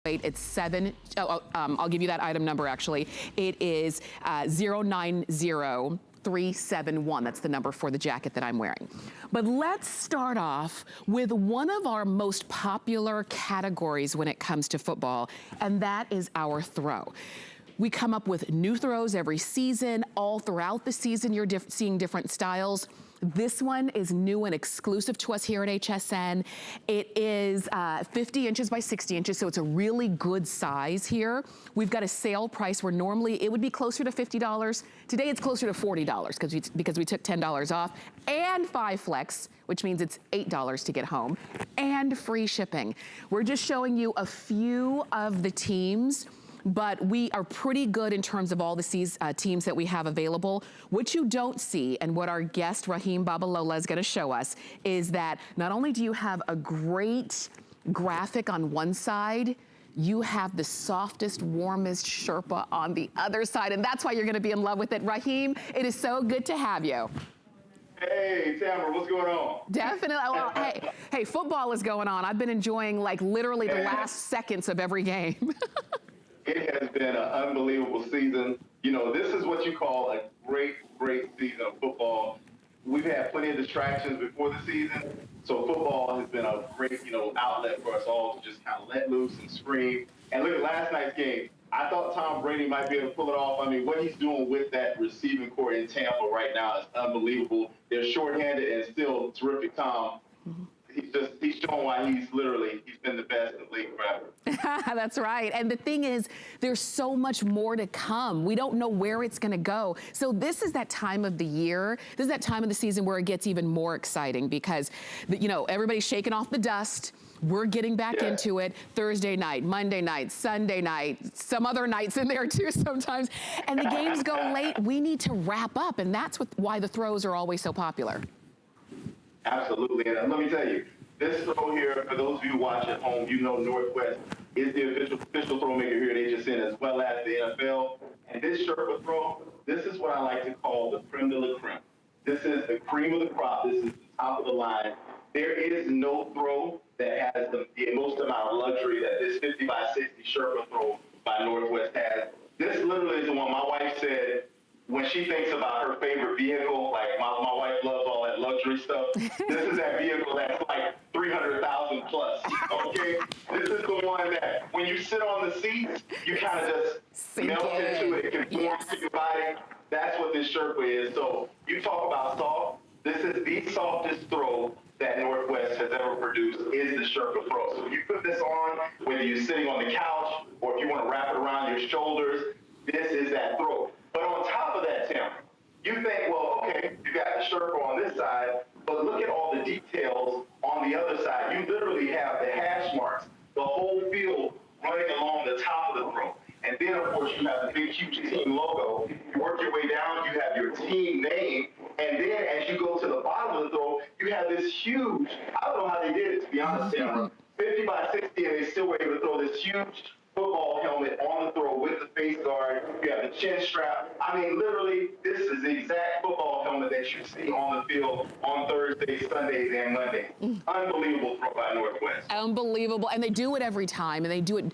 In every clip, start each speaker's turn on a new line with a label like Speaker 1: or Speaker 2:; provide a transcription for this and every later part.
Speaker 1: It's I'll give you that item number actually. It is 090371. That's the number for the jacket that I'm wearing. But let's start off with one of our most popular categories when it comes to football, and that is our throw. We come up with new throws every season. All throughout the season, you're seeing different styles. This one is new and exclusive to us here at HSN. It is 50 inches by 60 inches, so it's a really good size here. We've got a sale price where normally it would be closer to $50. Today it's closer to $40 because we took $10 off, and 5 flex, which means it's $8 to get home, and free shipping. We're just showing you a few of the teams, but we are pretty good in terms of all the teams that we have available. What you don't see, and what our guest Raheem Babalola is gonna show us, is that not only do you have a great graphic on one side, you have the softest, warmest Sherpa on the other side, and that's why you're gonna be in love with it. Raheem, it is so good to have you.
Speaker 2: Hey, Tamara, what's going on?
Speaker 1: Definitely. Well, hey, football is going on. I've been enjoying like literally the last seconds of every game.
Speaker 2: It has been an unbelievable season. You know, this is what you call a great season of football. We've had plenty of distractions before the season, so football has been a great, outlet for us all to just kind of let loose and scream. And look at last night's game. I thought Tom Brady might be able to pull it off. I mean, what he's doing with that receiving core in Tampa right now is unbelievable. They're shorthanded and still terrific, Tom. Mm-hmm. He's showing why he's been the best in the league forever.
Speaker 1: That's right. And the thing is, there's so much more to come. We don't know where it's going to go. So this is that time of the year. This is that time of the season where it gets even more exciting because, everybody's shaking off the dust. We're getting back into it Thursday night, Monday night, Sunday night, some other nights in there too sometimes. And the games go late. We need to wrap up. And that's why the throws are always so popular.
Speaker 2: Absolutely, and let me tell you, this throw here, for those of you who watch at home, Northwest is the official throw maker here at HSN as well as the NFL. And this Sherpa throw, this is what I like to call the creme de la creme. This is the cream of the crop. This is the top of the line. There is no throw that has the most amount of luxury that this 50 by 60 Sherpa throw by Northwest has. This literally is the one my wife said, when she thinks about her favorite vehicle, like my wife loves all that luxury stuff, this is that vehicle that's like 300,000 plus, okay? This is the one that when you sit on the seats, you kind of just melt into it, conform to your body. That's what this Sherpa is. So you talk about soft, this is the softest throw that Northwest has ever produced is the Sherpa throw. So when you put this on, whether you're sitting on the couch or if you want to wrap it around your shoulders, this is that throw. But on top of that, Tim, you think, well, okay, you got the Sherpa on this side, but look at all the details on the other side. You literally have the hash marks, the whole field running along the top of the throw. And then, of course, you have the big, huge team logo. You work your way down, you have your team name, and then as you go to the bottom of the throw, you have this huge, I don't know how they did it, to be honest, Tamara, 50 by 60, and they still were able to throw this huge football helmet on the throw with the face guard. You have the chin strap. I mean, literally, this is the exact football helmet that you see on the field on Thursdays, Sundays, and Mondays. Unbelievable throw by Northwest.
Speaker 1: Unbelievable. And they do it every time, and they do it,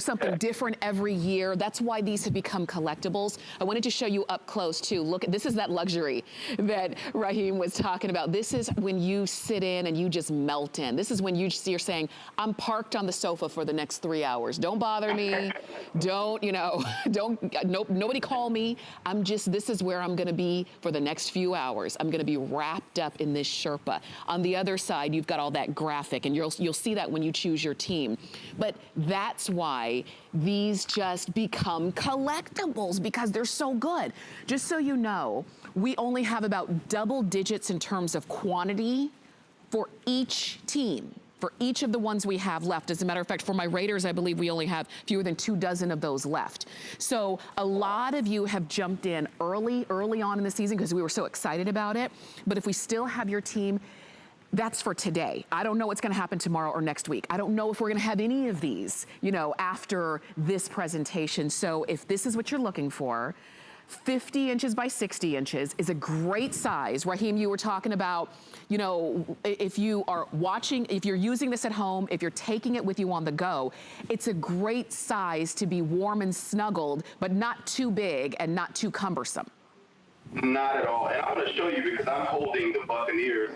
Speaker 1: something different every year. That's why these have become collectibles. I wanted to show you up close, too. Look, this is that luxury that Raheem was talking about. This is when you sit in and you just melt in. This is when you're saying, I'm parked on the sofa for the next 3 hours. Don't bother me. Nobody call me. This is where I'm gonna be for the next few hours. I'm gonna be wrapped up in this Sherpa. On the other side, you've got all that graphic, and you'll see that when you choose your team. But that's why these just become collectibles, because they're so good. Just so you know, we only have about double digits in terms of quantity for each team. For each of the ones we have left. As a matter of fact, for my Raiders, I believe we only have fewer than 24 of those left. So a lot of you have jumped in early on in the season because we were so excited about it. But if we still have your team, that's for today. I don't know what's gonna happen tomorrow or next week. I don't know if we're gonna have any of these, after this presentation. So if this is what you're looking for, 50 inches by 60 inches is a great size. Raheem, you were talking about, you know, if you are watching, if you're using this at home, if you're taking it with you on the go, it's a great size to be warm and snuggled, but not too big and not too cumbersome.
Speaker 2: Not at all. And I'm going to show you because I'm holding the Buccaneers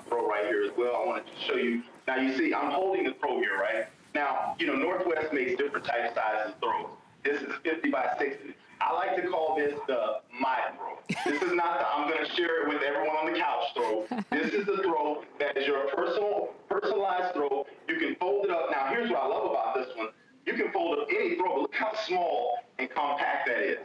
Speaker 2: throw right here as well. I want to show you. Now, you see, I'm holding the throw here, right? Now, you know, Northwest makes different type sizes throws. This is 50 by 60. I like to call this the my throw. This is not the I'm going to share it with everyone on the couch throw. This is the throw that is your personalized throw. You can fold it up. Now, here's what I love about this one. You can fold up any throw, but look how small and compact that is.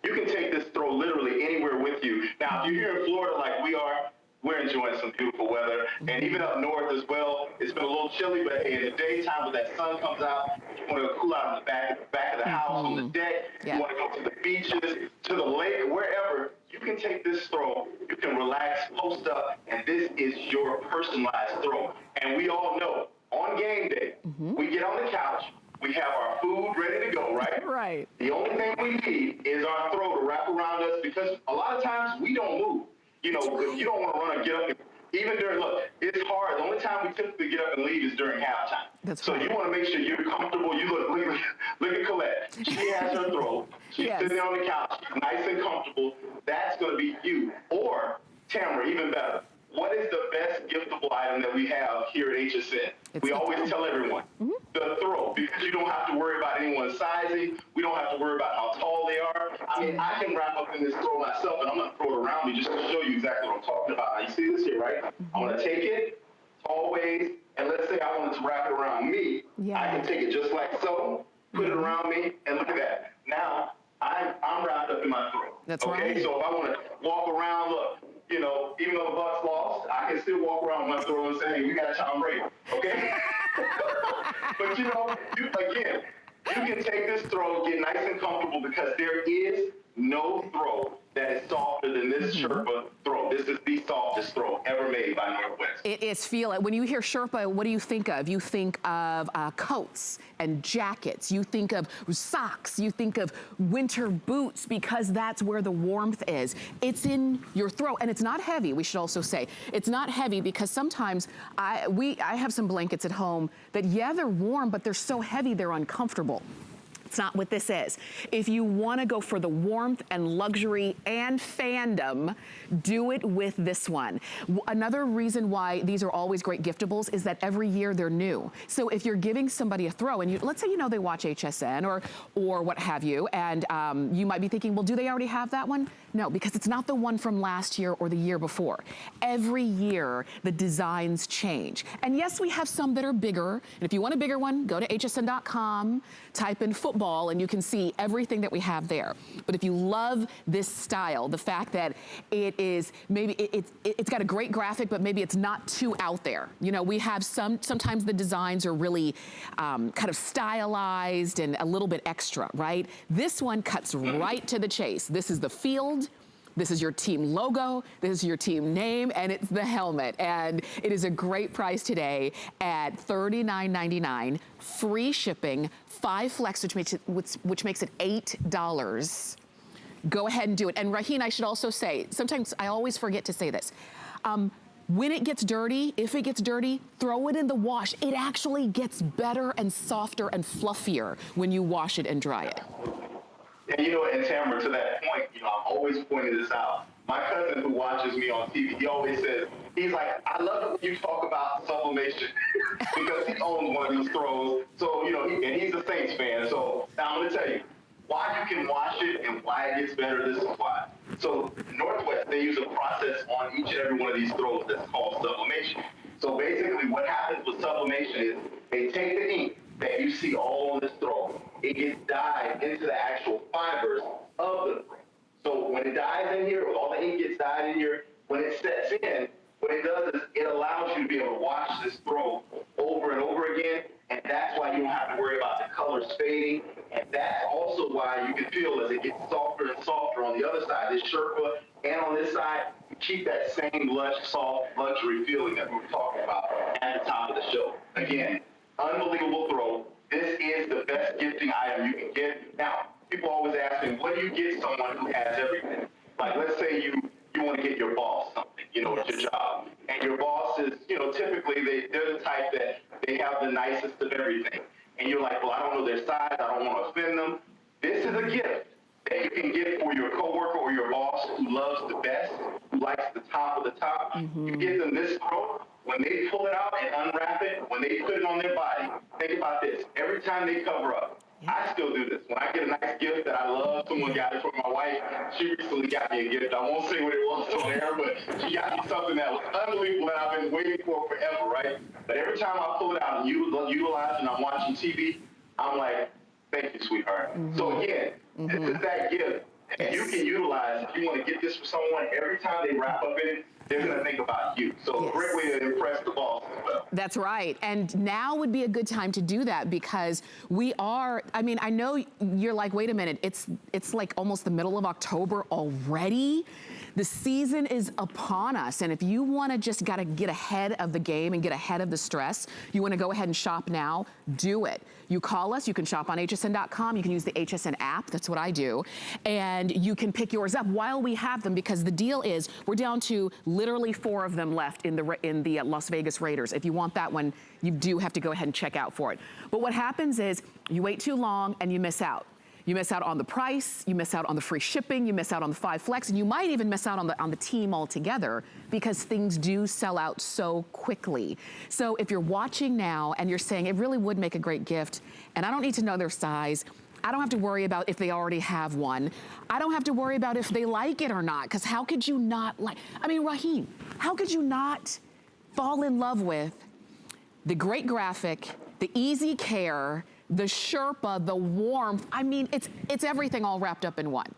Speaker 2: You can take this throw literally anywhere with you. Now, if you're here in Florida like we are, we're enjoying some beautiful weather. And even up north as well, it's been a little chilly, but in the daytime when that sun comes out, you want to cool out in the back of the house, on the deck. You want to go to the beaches, to the lake, wherever. You can take this throw, you can relax, post up, and this is your personalized throw. And we all know, on game day, we get on the couch, we have our food ready to go, right?
Speaker 1: Right.
Speaker 2: The only thing we need is our throw to wrap around us because a lot of times we don't move. You know, you don't want to run or get up. Even during, look, it's hard. The only time we typically get up and leave is during halftime.
Speaker 1: That's
Speaker 2: so
Speaker 1: right.
Speaker 2: you want to make sure you're comfortable. You look at Colette. She has her throw. She's sitting on the couch, nice and comfortable. That's going to be you. Or, Tamara, even better. What is the best giftable item that we have here at HSN? We always tell everyone, the throw, because you don't have to worry about anyone's sizing. We don't have to worry about how tall they are. I mean, I can wrap up in this throw myself, and I'm going to throw it around me just to show you exactly what I'm talking about. Now, you see this here, right? I'm going to take it, tall ways, and let's say I wanted to wrap it around me. I can take it just like so, put it around me, and look at that. Now, I'm wrapped up in my throw.
Speaker 1: That's
Speaker 2: okay?
Speaker 1: right.
Speaker 2: So if I want to walk around, look, you know, even though the Bucs lost, I can still walk around with my throw and say, hey, we got Tom Brady, okay? But, you know, you can take this throw, get nice and comfortable because there is no throw that is softer than this Sherpa throw. This is the softest throw ever made by Northwest.
Speaker 1: It is feel it. When you hear Sherpa, what do you think of? You think of coats and jackets. You think of socks. You think of winter boots because that's where the warmth is. It's in your throw, and it's not heavy. We should also say it's not heavy because sometimes I have some blankets at home that they're warm, but they're so heavy they're uncomfortable. It's not what this is. If you want to go for the warmth and luxury and fandom, do it with this one. Another reason why these are always great giftables is that every year they're new. So if you're giving somebody a throw, and let's say you know they watch HSN or what have you, and you might be thinking, well, do they already have that one? No, because it's not the one from last year or the year before. Every year, the designs change. And yes, we have some that are bigger. And if you want a bigger one, go to hsn.com, type in football, and you can see everything that we have there. But if you love this style, the fact that it is, maybe it's got a great graphic, but maybe it's not too out there. You know, we have sometimes the designs are really kind of stylized and a little bit extra, right? This one cuts right to the chase. This is the field. This is your team logo, this is your team name, and it's the helmet. And it is a great price today at $39.99, free shipping, 5 flex, which makes it $8. Go ahead and do it. And Raheen, I should also say, sometimes I always forget to say this. When it gets dirty, if it gets dirty, throw it in the wash. It actually gets better and softer and fluffier when you wash it and dry it.
Speaker 2: And you know, and Tamara, to that point, you know, I'm always pointing this out. My cousin who watches me on TV, he always says, he's like, I love it when you talk about sublimation because he owns one of these throws. So, you know, and he's a Saints fan. So now I'm going to tell you why you can wash it and why it gets better. This is why. So Northwest, they use a process on each and every one of these throws that's called sublimation. So basically what happens with sublimation is they take the ink that you see all on this throw, it gets dyed into the actual fibers of the throw. So when it dyes in here, or all the ink gets dyed in here, when it sets in, what it does is it allows you to be able to wash this throw over and over again, and that's why you don't have to worry about the colors fading, and that's also why you can feel as it gets softer and softer on the other side, this Sherpa, and on this side, you keep that same lush, soft, luxury feeling that we were talking about at the top of the show. Again, unbelievable throw. This is the best gifting item you can get. Now, people always ask me, what do you get someone who has everything? Like, let's say you want to get your boss something, at your job. And your boss is, typically they're the type that they have the nicest of everything. And you're like, well, I don't know their size. I don't want to offend them. This is a gift that you can get for your coworker or your boss who loves the best, who likes the top of the top. You give them this throw. When they pull it out and unwrap it, when they put it on their body, think about this. Every time they cover up, I still do this. When I get a nice gift that I love, someone got it for my wife. She recently got me a gift. I won't say what it was on air, but she got me something that was unbelievable that I've been waiting for forever, right? But every time I pull it out and utilize and I'm watching TV, I'm like, thank you, sweetheart. So again, this is that gift. And you can utilize, if you want to get this for someone, every time they wrap up in it, they're going to think about you. So a great way to impress the boss as well.
Speaker 1: That's right. And now would be a good time to do that because we are, I mean, I know you're like, wait a minute, it's like almost the middle of October already. The season is upon us. And if you want to just got to get ahead of the game and get ahead of the stress, you want to go ahead and shop now, do it. You call us, you can shop on hsn.com, you can use the HSN app, that's what I do, and you can pick yours up while we have them because the deal is we're down to literally 4 of them left in the Las Vegas Raiders. If you want that one, you do have to go ahead and check out for it. But what happens is you wait too long and you miss out. You miss out on the price, you miss out on the free shipping, you miss out on the 5 flex, and you might even miss out on the team altogether because things do sell out so quickly. So if you're watching now and you're saying it really would make a great gift, and I don't need to know their size, I don't have to worry about if they already have one. I don't have to worry about if they like it or not, because how could you not like, I mean, Raheem, how could you not fall in love with the great graphic, the easy care, the Sherpa, the warmth? I mean, it's everything all wrapped up in one.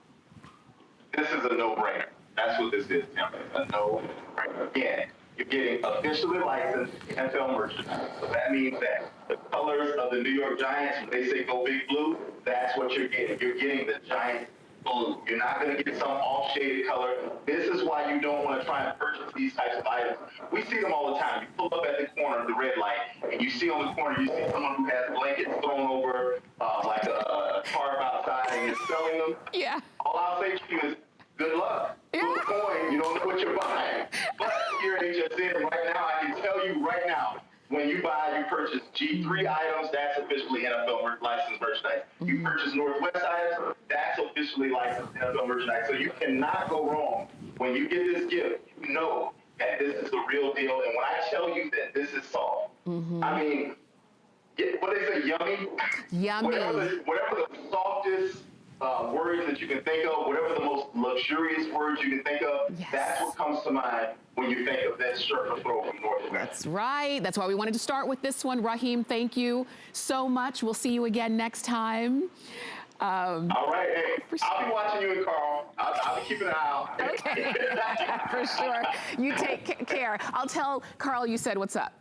Speaker 2: This is a no-brainer. That's what this is, Tim. A no-brainer. Again, you're getting officially licensed NFL merchandise. So that means that the colors of the New York Giants, when they say go big blue, that's what you're getting. You're getting the Giants blue. You're not going to get some off-shaded color. This is why you don't want to try and purchase these types of items. We see them all the time. You pull up at the corner of the red light, and you see on the corner, you see someone who has blankets thrown over like a tarp outside, and you're selling them.
Speaker 1: Yeah.
Speaker 2: All I'll say to you is, good luck. Flip a coin. You don't know what you're buying. But here at HSN right now, I can tell you right now, when you purchase G3 items, that's officially NFL licensed merchandise. You purchase Northwest items, that's officially licensed NFL merchandise. So you cannot go wrong. When you get this gift, you know that this is the real deal. And when I tell you that this is soft, I mean, what they say, yummy?
Speaker 1: Yummy.
Speaker 2: Whatever the softest words that you can think of, whatever the most luxurious words you can think of, that's what comes to mind when you think of that Sherpa throw from Northwest.
Speaker 1: That's right. That's why we wanted to start with this one. Raheem, thank you so much. We'll see you again next time.
Speaker 2: All right. Hey, I'll be watching you and Carl. I'll be keeping an eye out.
Speaker 1: Okay. For sure. You take care. I'll tell Carl you said what's up.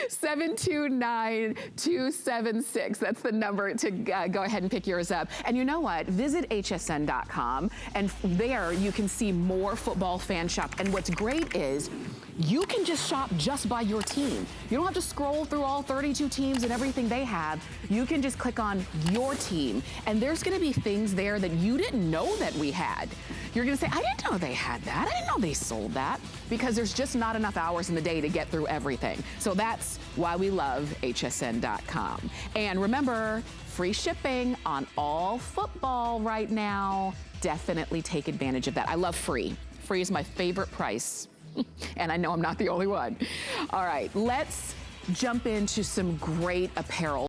Speaker 1: 729-276. That's the number to go ahead and pick yours up. And you know what? Visit hsn.com, and there you can see more football fan shop. And what's great is you can just shop just by your team. You don't have to scroll through all 32 teams and everything they have. You can just click on your team, and there's gonna be things there that you didn't know that we had. You're gonna say, I didn't know they had that. I didn't know they sold that, because there's just not enough hours in the day to get through everything. So that's why we love hsn.com. And remember, free shipping on all football right now. Definitely take advantage of that. I love free. Free is my favorite price. And I know I'm not the only one. All right, let's jump into some great apparel.